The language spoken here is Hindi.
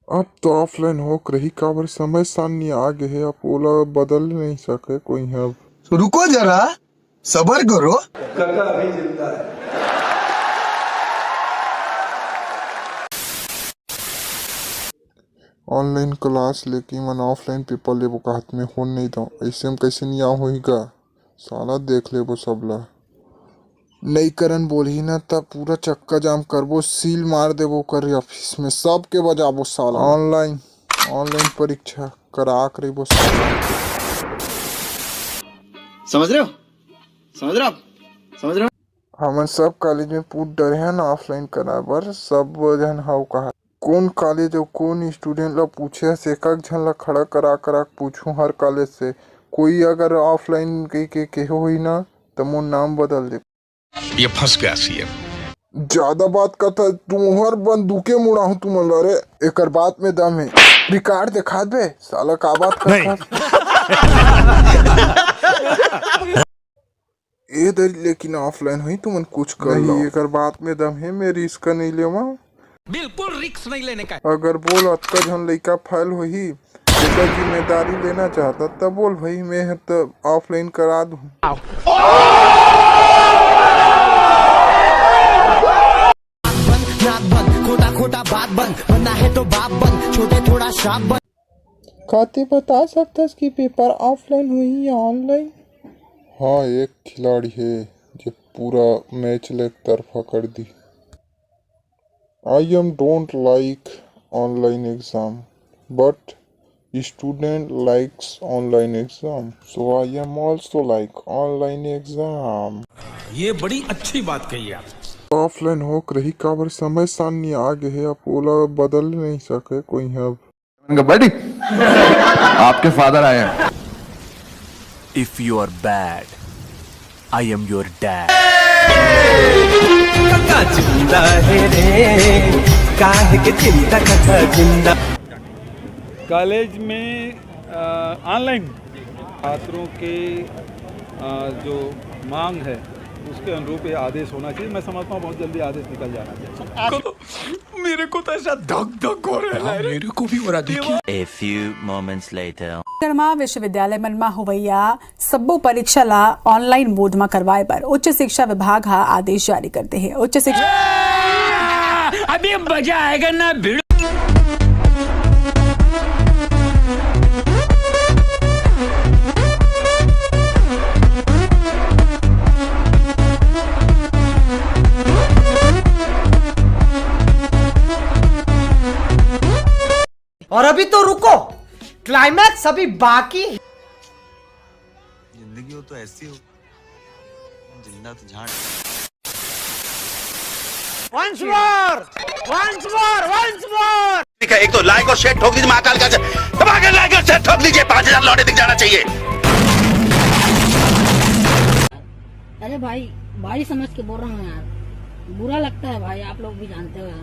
अब तो ऑफलाइन हो रही काबर समय सामने आ गए है, अब ओला बदल नहीं सके कोई है अब। तो रुको जरा, सबर करो। ऑनलाइन क्लास लेके मन ऑफलाइन पेपर लेबो का हाथ में हो नहीं दो, ऐसे में कैसे नहीं आ होगा। साला देख लेबो सबला नहीं करन बोलही ना तब पूरा चक्का जाम करबो, सील मार देबो कर ऑफिस में सबके बजाबो साला। ऑनलाइन ऑनलाइन परीक्षा करा करीबो साला। समझ रहे हो? समझ रहे हो? समझ रहे हो? हमन सब कॉलेज में पूछ डरे हैं ना ऑफलाइन करा बर, सब जन हाउ कहा कौन कॉलेज और कौन स्टूडेंट ला पूछे से एक झन ला खड़ा करा करा पूछूं हर कॉलेज से। कोई अगर ऑफलाइन के होई ना तो मोर नाम बदल दे। ये फंस गया सीएम। ज्यादा बात करता तुम्हार बंदूके मुड़ा हूँ तुम रे, एकर बात में दम है। रिकॉर्ड दिखा दे साला का बात करता ए दर, लेकिन ऑफलाइन हुई तुमन कुछ कर लो, एकर बात में दम है, मेरी इसका नहीं लेवा। बिल्कुल रिक्स नहीं लेने का। अगर बोल अतका झन लइका फैल होही एकर जिम्मेदारी लेना चाहता तब बोल भाई मैं तो ऑफलाइन करा दूं। खोटा खोटा बात बंद, बनना है तो बाप बंद, छोटे थोड़ा श्राप बंद। खाते बता सकता कि पेपर ऑफलाइन हुई या ऑनलाइन? हाँ, एक खिलाड़ी है जो पूरा मैच ले तरफा कर दी। I am don't like online exam but student likes online exam, so I am also like online exam. ये बड़ी अच्छी बात कही आप। ऑफलाइन हो रही काबर समय सामने आ गए है, अब ओला बदल नहीं सके कोई है अब। बड़ी आपके फादर आए हैं। If you are bad, I am your dad. जिंदा है रे, काहे के चिंता कथा जिंदा। कॉलेज में ऑनलाइन छात्रों के जो मांग है उसके अनुरूप ये आदेश होना चाहिए। मैं समझता हूँ बहुत जल्दी आदेश निकल जाना चाहिए। मेरे को तो ऐसा धक धक हो रहा है। मेरे को भी हो रहा देखिए। A few moments later. Karma विश्वविद्यालय मनमा होवैया सब्बो परीक्षा ला ऑनलाइन मोड में करवाए पर उच्च शिक्षा विभाग हा आदेश जारी करते हैं। उच्च शिक्षा अभी मजा आएगा ना भिड़। और अभी तो रुको, क्लाइमैक्स अभी बाकी है। जिंदगी हो तो ऐसी हो, जिंदा तो झाड़। Once more, once more, once more। ठीक है, एक तो लाइक और शेयर ठोक दीजिए, महाकाल का दबा के लाइक और शेयर ठोक दीजिए, 5000 लौटे दिख जाना चाहिए। अरे भाई, भाई समझ के बोल रहा हूँ यार, बुरा लगता है भाई, आप लोग भी जानते हो यार।